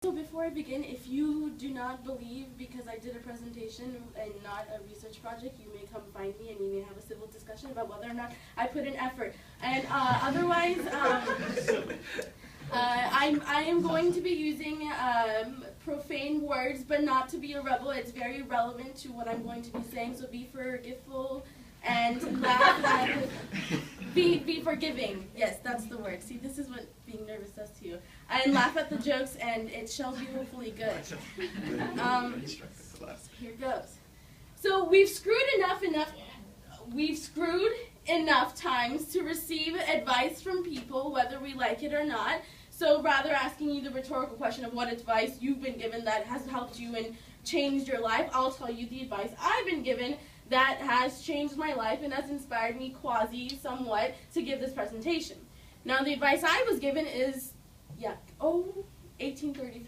So before I begin, if you do not believe because I did a presentation and not a research project, you may come find me and we may have a civil discussion about whether or not I put in effort. And otherwise, I am going to be using profane words, but not to be a rebel. It's very relevant to what I'm going to be saying, so be forgiveful and laugh. Be forgiving. Yes, that's the word. See, this is what being nervous does to you. And laugh at the jokes, and it shall be hopefully good. Here goes. So we've screwed enough times to receive advice from people, whether we like it or not. So rather asking you the rhetorical question of what advice you've been given that has helped you and changed your life, I'll tell you the advice I've been given that has changed my life and has inspired me somewhat to give this presentation. Now the advice I was given is, 1830-14,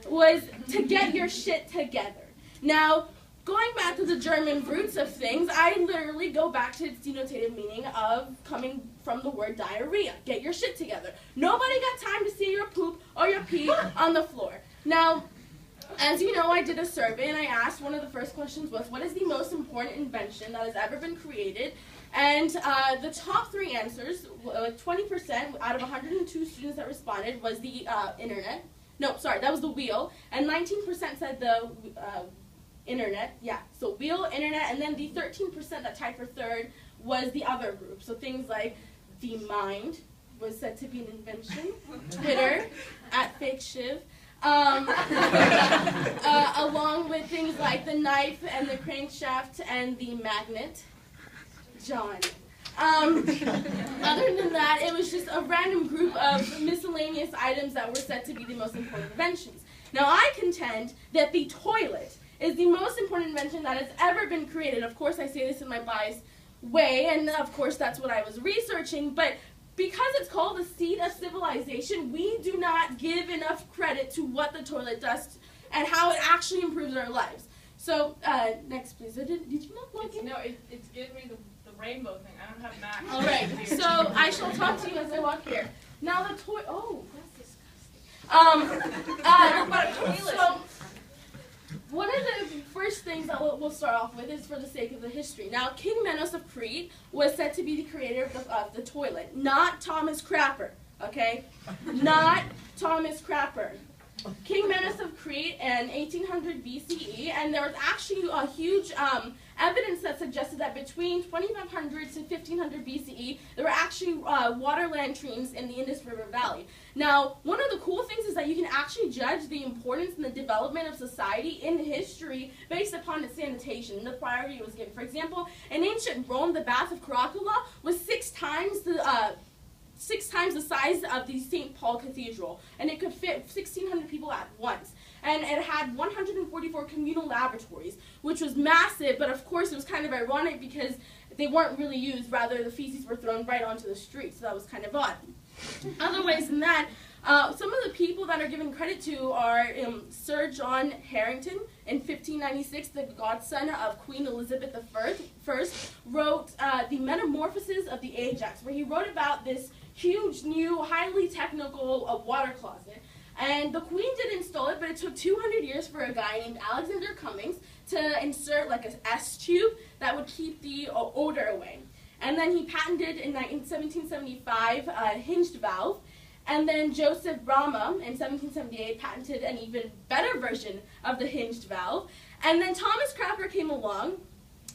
was to get your shit together. Now, going back to the German roots of things, I literally go back to its denotative meaning of coming from the word diarrhea. Get your shit together. Nobody got time to see your poop or your pee on the floor. Now, as you know, I did a survey and I asked, one of the first questions was, what is the most important invention that has ever been created? And the top three answers, 20% out of 102 students that responded was the internet. No, sorry, that was the wheel. And 19% said the internet. Yeah, so wheel, internet, and then the 13% that tied for third was the other group. So things like the mind was said to be an invention, Twitter, @FakeShiv, along with things like the knife and the crankshaft and the magnet, John. Other than that, it was just a random group of miscellaneous items that were said to be the most important inventions. Now I contend that the toilet is the most important invention that has ever been created. Of course, I say this in my biased way, and of course that's what I was researching, but because it's called the seat of civilization, we do not give enough credit to what the toilet does and how it actually improves our lives. So, next please. Did you not log in? No, it's giving me the rainbow thing. I don't have Mac. All right, so I shall talk to you as I walk here. Now the toilet, that's disgusting. So, one of the first things that we'll start off with is for the sake of the history. Now, King Menos of Crete was said to be the creator of the toilet, not Thomas Crapper, okay? Not Thomas Crapper. King Menos of Crete in 1800 BCE, and there was actually a huge evidence that suggested that between 2500 to 1500 BCE, there were actually water latrines in the Indus River Valley. Now, one of the cool things is that you can actually judge the importance and the development of society in history based upon its sanitation and the priority it was given. For example, in ancient Rome, the bath of Caracalla was six times the size of the St. Paul Cathedral, and it could fit 1,600 people at once. And it had 144 communal lavatories, which was massive, but of course it was kind of ironic because they weren't really used. Rather, the feces were thrown right onto the street, so that was kind of odd. Other ways than that, some of the people that are given credit to are Sir John Harrington in 1596, the godson of Queen Elizabeth I, wrote The Metamorphoses of the Ajax, where he wrote about this huge, new, highly technical water closet. And the queen did install it, but it took 200 years for a guy named Alexander Cummings to insert like an S-tube that would keep the odor away. And then he patented in 1775 a hinged valve. And then Joseph Brahma in 1778 patented an even better version of the hinged valve. And then Thomas Crapper came along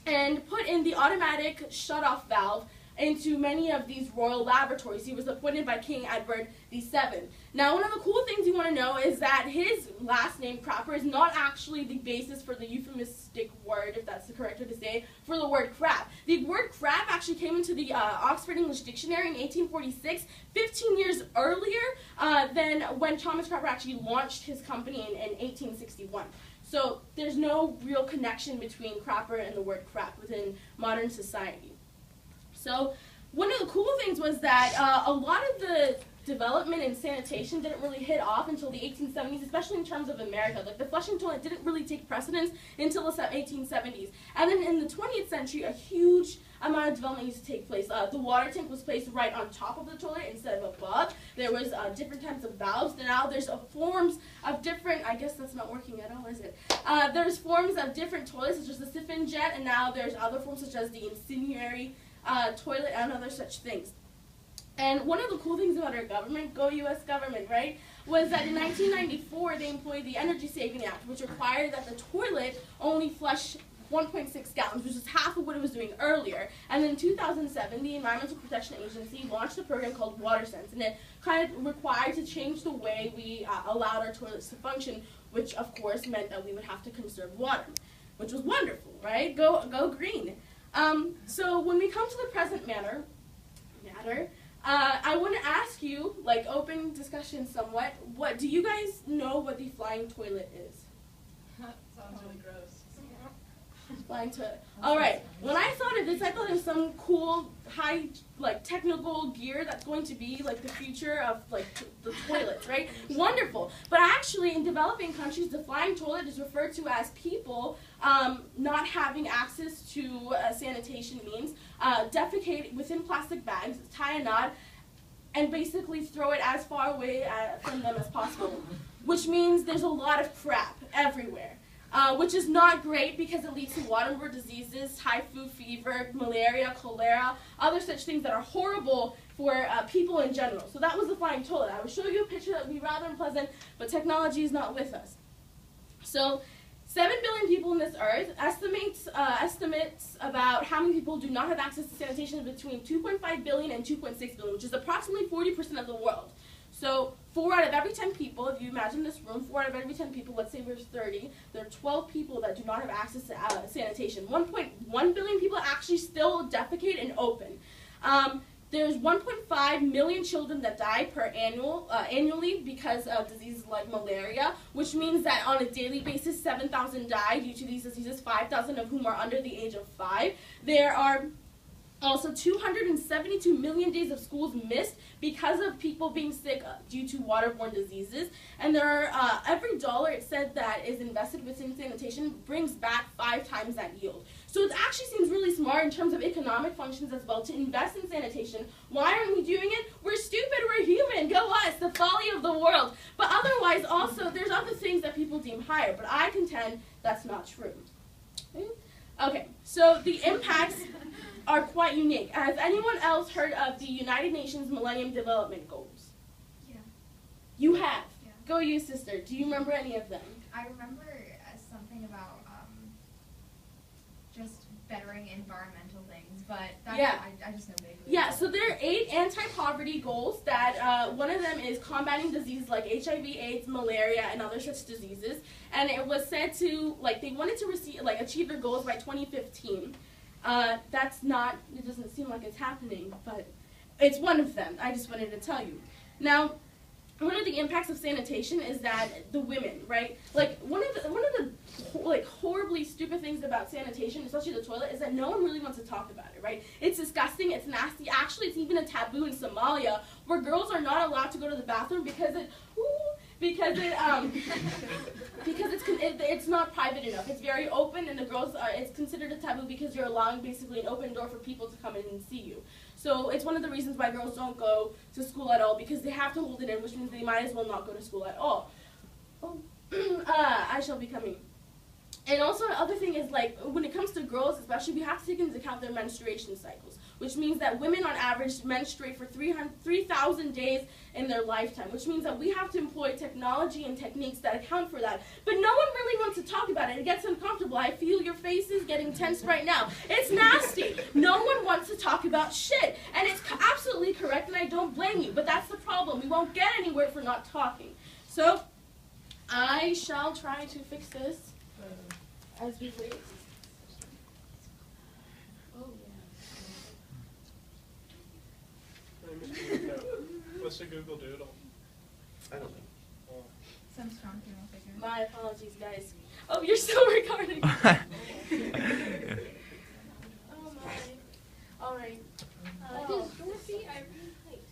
and put in the automatic shut-off valve into many of these royal laboratories. He was appointed by King Edward VII. Now, one of the cool things you want to know is that his last name, Crapper, is not actually the basis for the euphemistic word, if that's the correct way to say, for the word crap. The word crap actually came into the Oxford English Dictionary in 1846, 15 years earlier than when Thomas Crapper actually launched his company in 1861. So there's no real connection between crapper and the word crap within modern society. So one of the cool things was that a lot of the development in sanitation didn't really hit off until the 1870s, especially in terms of America. Like the flushing toilet didn't really take precedence until the 1870s. And then in the 20th century, a huge amount of development used to take place. The water tank was placed right on top of the toilet instead of above. There was different types of valves. Now there's forms of different, I guess that's not working at all, is it? There's forms of different toilets, such as the siphon jet, and now there's other forms such as the incendiary toilet and other such things. And one of the cool things about our government, go U.S. government, right, was that in 1994 they employed the Energy Saving Act, which required that the toilet only flush 1.6 gallons, which is half of what it was doing earlier. And then in 2007, the Environmental Protection Agency launched a program called WaterSense, and it kind of required to change the way we allowed our toilets to function, which of course meant that we would have to conserve water, which was wonderful, right? Go green. So when we come to the present matter, I want to ask you, like open discussion somewhat, do you guys know what the flying toilet is? Sounds really gross. Flying toilet. Alright, when I thought of this, I thought it was some cool, high, like, technical gear that's going to be, like, the future of, like, the toilets, right? Wonderful. But actually, in developing countries, the flying toilet is referred to as people not having access to sanitation means, defecate within plastic bags, tie a knot, and basically throw it as far away from them as possible. Which means there's a lot of crap everywhere. Which is not great because it leads to waterborne diseases, typhoid fever, malaria, cholera, other such things that are horrible for people in general. So that was the flying toilet. I will show you a picture that would be rather unpleasant, but technology is not with us. So 7 billion people on this earth. Estimates about how many people do not have access to sanitation between 2.5 billion and 2.6 billion, which is approximately 40% of the world. So 4 out of every 10 people, if you imagine this room, 4 out of every 10 people, let's say there's 30, there are 12 people that do not have access to sanitation. 1.1 billion people actually still defecate and open. There's 1.5 million children that die annually because of diseases like malaria, which means that on a daily basis, 7,000 die due to these diseases, 5,000 of whom are under the age of 5. There are also 272 million days of schools missed because of people being sick due to waterborne diseases. And there are, every dollar it said that is invested within sanitation brings back 5 times that yield. So it actually seems really smart in terms of economic functions as well to invest in sanitation. Why aren't we doing it? We're stupid, we're human, go us, the folly of the world. But otherwise also, there's other things that people deem higher, but I contend that's not true. Okay, so the impacts are quite unique. Has anyone else heard of the United Nations Millennium Development Goals? Yeah. You have? Yeah. Go you, sister. Do you remember any of them? I remember something about just bettering environmental things, but that, yeah. I just know vaguely. Yeah, so there are 8 anti-poverty goals that one of them is combating diseases like HIV, AIDS, malaria, and other such diseases. And it was said to, like, they wanted to achieve their goals by 2015. That's not, it doesn't seem like it's happening, but it's one of them. I just wanted to tell you. Now, one of the impacts of sanitation is that the women, right? Like, one of the like, horribly stupid things about sanitation, especially the toilet, is that no one really wants to talk about it, right? It's disgusting, it's nasty. Actually, it's even a taboo in Somalia, where girls are not allowed to go to the bathroom because it's not private enough. It's very open, and the girls it's considered a taboo because you're allowing basically an open door for people to come in and see you. So it's one of the reasons why girls don't go to school at all, because they have to hold it in, which means they might as well not go to school at all. Oh, I shall be coming. And also, the other thing is, like, when it comes to girls especially, we have to take into account their menstruation cycles, which means that women on average menstruate for 3,000 days in their lifetime, which means that we have to employ technology and techniques that account for that. But no one really wants to talk about it. It gets uncomfortable. I feel your faces getting tense right now. It's nasty. No one wants to talk about shit. And it's absolutely correct, and I don't blame you. But that's the problem. We won't get anywhere if we're not talking. So I shall try to fix this as we wait. Oh, yeah. What's a Google Doodle? I don't know. Oh. Some strong female figure. My apologies, guys. Oh, you're still recording. Oh, my. All right. Does Dorothy Irene height?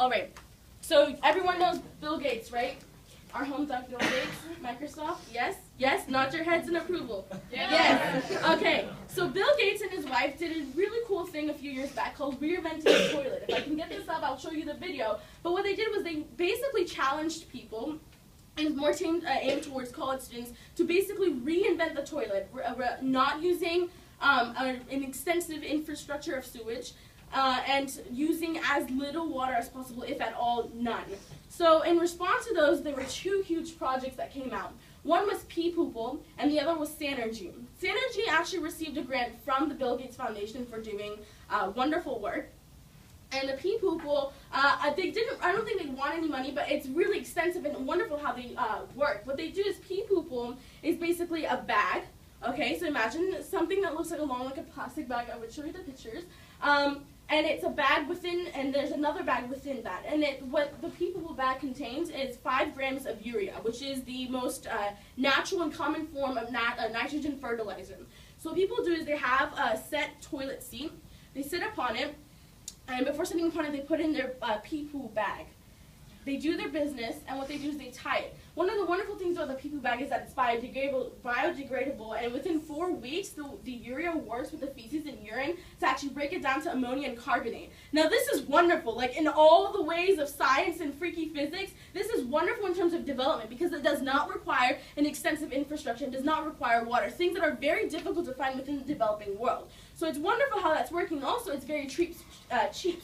All right. So everyone knows Bill Gates, right? Our hometown Bill Gates, Microsoft. Yes? Yes? Nod your heads in approval. Yes. Okay. So Bill Gates and his wife did a really cool thing a few years back called reinventing the toilet. If I can get this up, I'll show you the video. But what they did was they basically challenged people, and more aimed towards college students, to basically reinvent the toilet, not using an extensive infrastructure of sewage, and using as little water as possible, if at all, none. So in response to those, there were two huge projects that came out. One was Pee Poople, and the other was Sanergy. Sanergy actually received a grant from the Bill Gates Foundation for doing wonderful work. And the Pee Poople, I don't think they want any money, but it's really extensive and wonderful how they work. What they do is Pee Poople is basically a bag. Okay, so imagine something that looks like a plastic bag. I would show you the pictures. And it's a bag within, and there's another bag within that. And what the Pee Poople bag contains is 5 grams of urea, which is the most natural and common form of nitrogen fertilizer. So what people do is they have a set toilet seat. They sit upon it, and before sitting upon it, they put in their pee poo bag. They do their business, and what they do is they tie it. One of the wonderful things about the pee poo bag is that it's biodegradable, and within 4 weeks, the urea works with the feces and urine to actually break it down to ammonia and carbonate. Now, this is wonderful. Like, in all the ways of science and freaky physics, this is wonderful in terms of development because it does not require an extensive infrastructure. It does not require water, things that are very difficult to find within the developing world. So it's wonderful how that's working. Also, it's very cheap,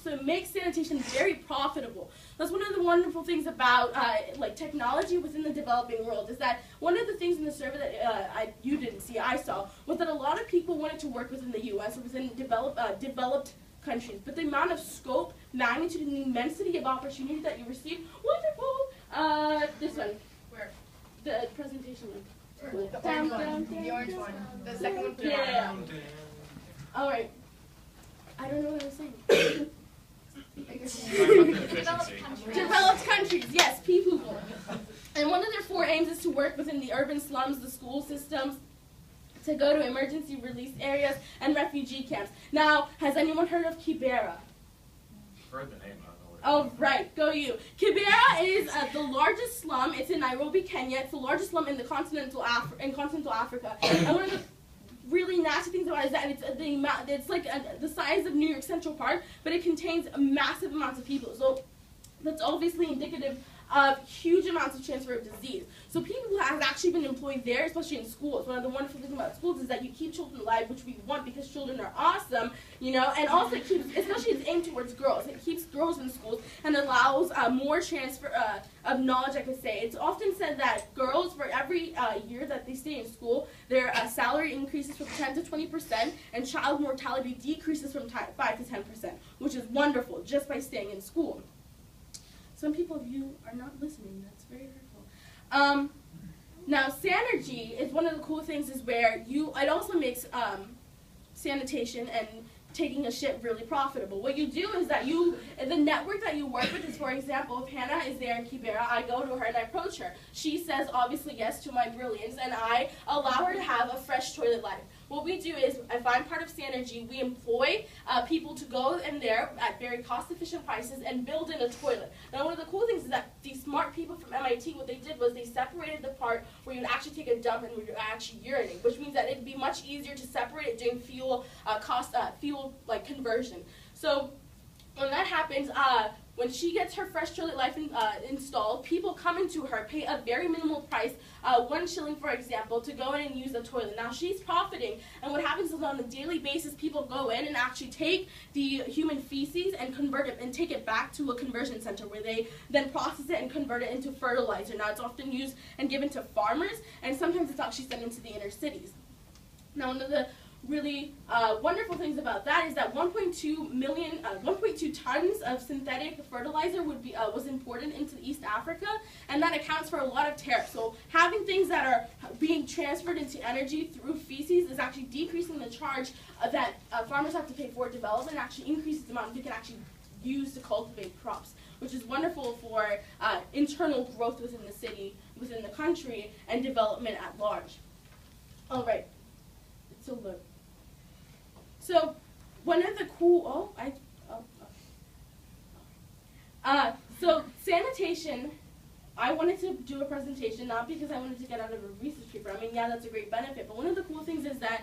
so it makes sanitation very profitable. That's one of the wonderful things about technology within the developing world, is that one of the things in the survey that you didn't see, I saw, was that a lot of people wanted to work within the U.S. or within developed countries. But the amount of scope, magnitude, and the immensity of opportunity that you receive, wonderful. This one. Where? The presentation one. The orange one. The orange one. The second one. Yeah. All right. I don't know what I was saying. Developed countries, yes, Pee Poople. And one of their 4 aims is to work within the urban slums, the school systems, to go to emergency release areas and refugee camps. Now, has anyone heard of Kibera? Heard the name, I don't know what it is. Oh, right, go you. Kibera is the largest slum. It's in Nairobi, Kenya. It's the largest slum in continental Africa. And one of the really nasty things about it is that it's like the size of New York Central Park, but it contains massive amounts of people. So that's obviously indicative of huge amounts of transfer of disease. So people have actually been employed there, especially in schools. One of the wonderful things about schools is that you keep children alive, which we want because children are awesome, you know, and also it keeps, especially it's aimed towards girls. It keeps girls in schools and allows more transfer of knowledge, I could say. It's often said that girls, for every year that they stay in school, their salary increases from 10 to 20%, and child mortality decreases from 5 to 10%, which is wonderful just by staying in school. Some people of you are not listening. That's very hurtful. Now, Sanergy is one of the cool things is where it also makes sanitation and taking a shit really profitable. What you do is that the network that you work with is, for example, if Hannah is there in Kibera, I go to her and I approach her. She says, obviously, yes to my brilliance, and I allow her to have a fresh toilet life. What we do is, if I'm part of Sanergy, we employ people to go in there at very cost-efficient prices and build in a toilet. Now, one of the cool things is that these smart people from MIT, what they did was they separated the part where you would actually take a dump and where you're actually urinating, which means that it'd be much easier to separate it during fuel conversion. So when that happens, when she gets her fresh toilet life installed, people come into her, pay a very minimal price, 1 shilling, for example, to go in and use the toilet. Now, she's profiting, and what happens is on a daily basis, people go in and actually take the human feces and convert it and take it back to a conversion center where they then process it and convert it into fertilizer. Now, it's often used and given to farmers, and sometimes it's actually sent into the inner cities. Now, one of the really wonderful things about that is that 1.2 tons of synthetic fertilizer was imported into East Africa, and that accounts for a lot of tariffs. So having things that are being transferred into energy through feces is actually decreasing the charge that farmers have to pay for development, and actually increases the amount they can actually use to cultivate crops, which is wonderful for internal growth within the city, within the country, and development at large. All right. So look. So one of the cool So sanitation, I wanted to do a presentation, not because I wanted to get out of a research paper. I mean, yeah, that's a great benefit, but one of the cool things is that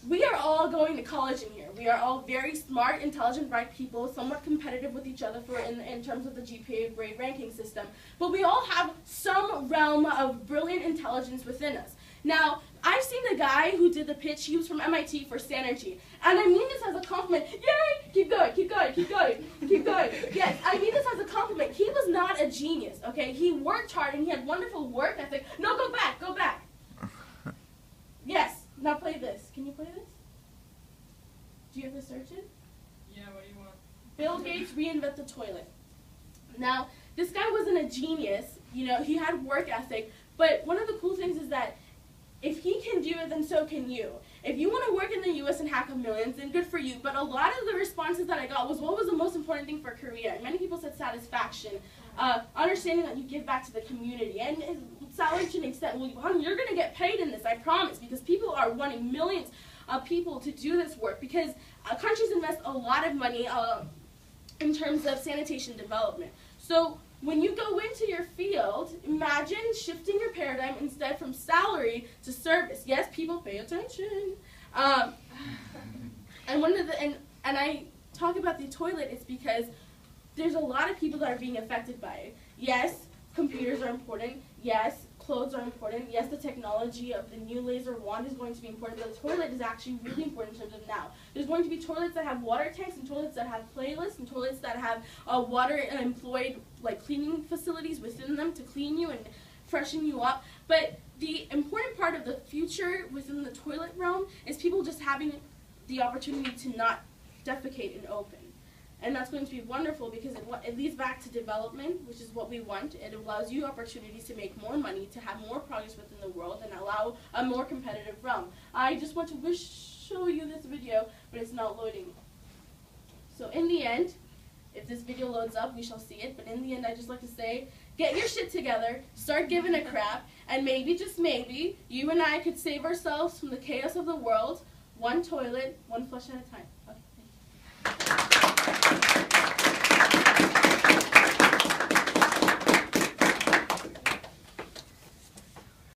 we are all going to college in here. We are all very smart, intelligent, bright people, somewhat competitive with each other in terms of the GPA grade ranking system. But we all have some realm of brilliant intelligence within us. Now, I've seen the guy who did the pitch. He was from MIT for Sanergy. And I mean this as a compliment. Yay! Keep going, keep going, keep going, keep going. Yes, I mean this as a compliment. He was not a genius, okay? He worked hard and he had wonderful work ethic. No, go back, go back. Yes. Now play this. Can you play this? Do you have to search it? Yeah, what do you want? Bill Gates reinvent the toilet. Now, this guy wasn't a genius. You know, he had work ethic. But one of the cool things is that if he can do it, then so can you. If you want to work in the U.S. and hack millions, then good for you. But a lot of the responses that I got was, what was the most important thing for a career? And many people said satisfaction, understanding that you give back to the community, and salary to an extent. Well, honey, you're going to get paid in this, I promise, because people are wanting millions of people to do this work, because countries invest a lot of money in terms of sanitation development. So when you go into your field, imagine shifting your paradigm instead from salary to service. Yes, people pay attention. And one of the and I talk about the toilet is because there's a lot of people that are being affected by it. Yes, computers are important. Yes, clothes are important. Yes, the technology of the new laser wand is going to be important, but the toilet is actually really important in terms of now. There's going to be toilets that have water tanks, and toilets that have playlists, and toilets that have water-employed like cleaning facilities within them to clean you and freshen you up. But the important part of the future within the toilet realm is people just having the opportunity to not defecate in open. And that's going to be wonderful because it leads back to development, which is what we want. It allows you opportunities to make more money, to have more progress within the world, and allow a more competitive realm. I just want to show you this video, but it's not loading. So in the end, if this video loads up, we shall see it. But in the end, I just like to say, get your shit together, start giving a crap, and maybe, just maybe, you and I could save ourselves from the chaos of the world, one toilet, one flush at a time. Okay.